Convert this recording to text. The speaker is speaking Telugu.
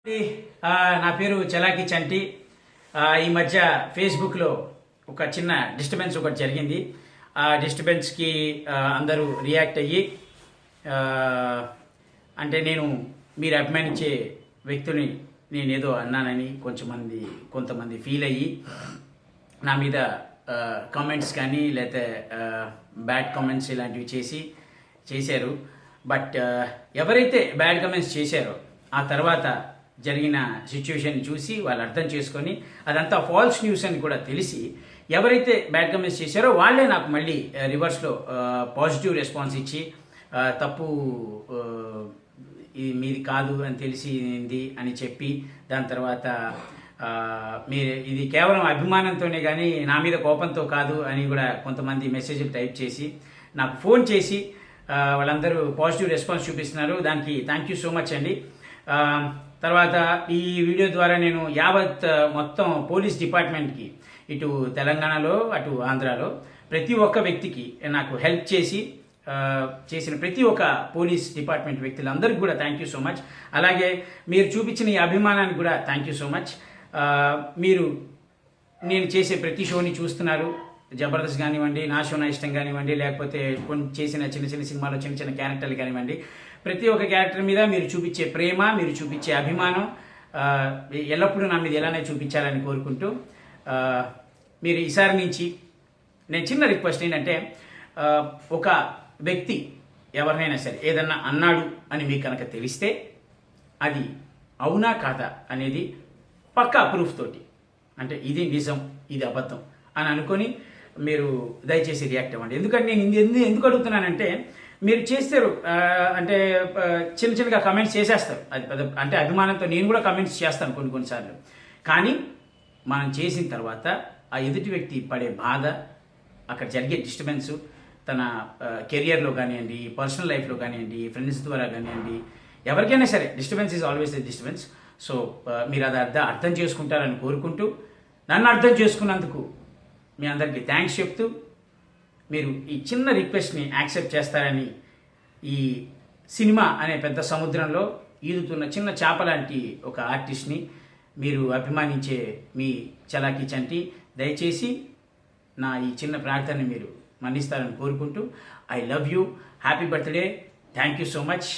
నా పేరు చలాకి చంటి. ఈ మధ్య ఫేస్బుక్లో ఒక చిన్న డిస్టర్బెన్స్ ఒకటి జరిగింది. ఆ డిస్టర్బెన్స్కి అందరూ రియాక్ట్ అయ్యి అంటే నేను మీరు అభిమానించే వ్యక్తిని నేనేదో అన్నానని కొంతమంది ఫీల్ అయ్యి నా మీద కామెంట్స్ కానీ లేకపోతే బ్యాడ్ కామెంట్స్ ఇలాంటివి చేశారు. బట్ ఎవరైతే బ్యాడ్ కామెంట్స్ చేశారో ఆ తర్వాత జరిగిన సిచ్యువేషన్ చూసి వాళ్ళు అర్థం చేసుకొని అదంతా ఫాల్స్ న్యూస్ అని కూడా తెలిసి ఎవరైతే బ్యాడ్ కామెంట్స్ చేశారో వాళ్ళే నాకు మళ్ళీ రివర్స్లో పాజిటివ్ రెస్పాన్స్ ఇచ్చి తప్పు ఇది మీది కాదు అని తెలిసింది అని చెప్పి దాని తర్వాత మీరు ఇది కేవలం అభిమానంతోనే కానీ నా మీద కోపంతో కాదు అని కూడా కొంతమంది మెసేజ్లు టైప్ చేసి నాకు ఫోన్ చేసి వాళ్ళందరూ పాజిటివ్ రెస్పాన్స్ చూపిస్తున్నారు. దానికి థ్యాంక్ యూ సో మచ్ అండి. తర్వాత ఈ వీడియో ద్వారా నేను యావత్ మొత్తం పోలీస్ డిపార్ట్మెంట్కి ఇటు తెలంగాణలో అటు ఆంధ్రాలో ప్రతి ఒక్క వ్యక్తికి నాకు హెల్ప్ చేసిన ప్రతి ఒక్క పోలీస్ డిపార్ట్మెంట్ వ్యక్తులందరికీ కూడా థ్యాంక్ యూ సో మచ్. అలాగే మీరు చూపించిన ఈ అభిమానానికి కూడా థ్యాంక్ యూ సో మచ్. మీరు నేను చేసే ప్రతి షోని చూస్తున్నారు. జబర్దస్త్ కానివ్వండి, నా షో నా ఇష్టం కానివ్వండి, లేకపోతే కొన్ని చేసిన చిన్న చిన్న సినిమాలో చిన్న చిన్న క్యారెక్టర్లు కానివ్వండి, ప్రతి ఒక్క క్యారెక్టర్ మీద మీరు చూపించే ప్రేమ, మీరు చూపించే అభిమానం ఎల్లప్పుడూ నా మీద ఎలానే చూపించాలని కోరుకుంటూ మీరు ఈసారి నుంచి నేను చిన్న రిక్వెస్ట్ ఏంటంటే ఒక వ్యక్తి ఎవరినైనా సరే ఏదన్నా అన్నాడు అని మీకు కనుక తెలిస్తే అది అవునా కాదా అనేది పక్కా ప్రూఫ్ తోటి, అంటే ఇది నిజం ఇది అబద్ధం అని అనుకొని మీరు దయచేసి రియాక్ట్ అవ్వండి. ఎందుకంటే నేను ఎందుకు అడుగుతున్నానంటే మీరు చేస్తారు అంటే చిన్న చిన్నగా కమెంట్స్ చేసేస్తారు. అంటే అభిమానంతో నేను కూడా కమెంట్స్ చేస్తాను కొన్నిసార్లు. కానీ మనం చేసిన తర్వాత ఆ ఎదుటి వ్యక్తి పడే బాధ, అక్కడ జరిగే డిస్టర్బెన్స్ తన కెరియర్లో కానివ్వండి, పర్సనల్ లైఫ్లో కానివ్వండి, ఫ్రెండ్స్ ద్వారా కానివ్వండి, ఎవరికైనా సరే disturbance is always the disturbance. So మీరు అది అర్థం చేసుకుంటారని కోరుకుంటూ నన్ను అర్థం చేసుకున్నందుకు మీ అందరికీ థ్యాంక్స్ చెప్తూ మీరు ఈ చిన్న రిక్వెస్ట్ని యాక్సెప్ట్ చేస్తారని, ఈ సినిమా అనే పెద్ద సముద్రంలో ఈదుతున్న చిన్న చేప లాంటి ఒక ఆర్టిస్ట్ని మీరు అభిమానించే మీ చలాకి చంటి దయచేసి నా ఈ చిన్న ప్రార్థనని మీరు మన్నిస్తారని కోరుకుంటూ I love you, happy birthday, thank you so much.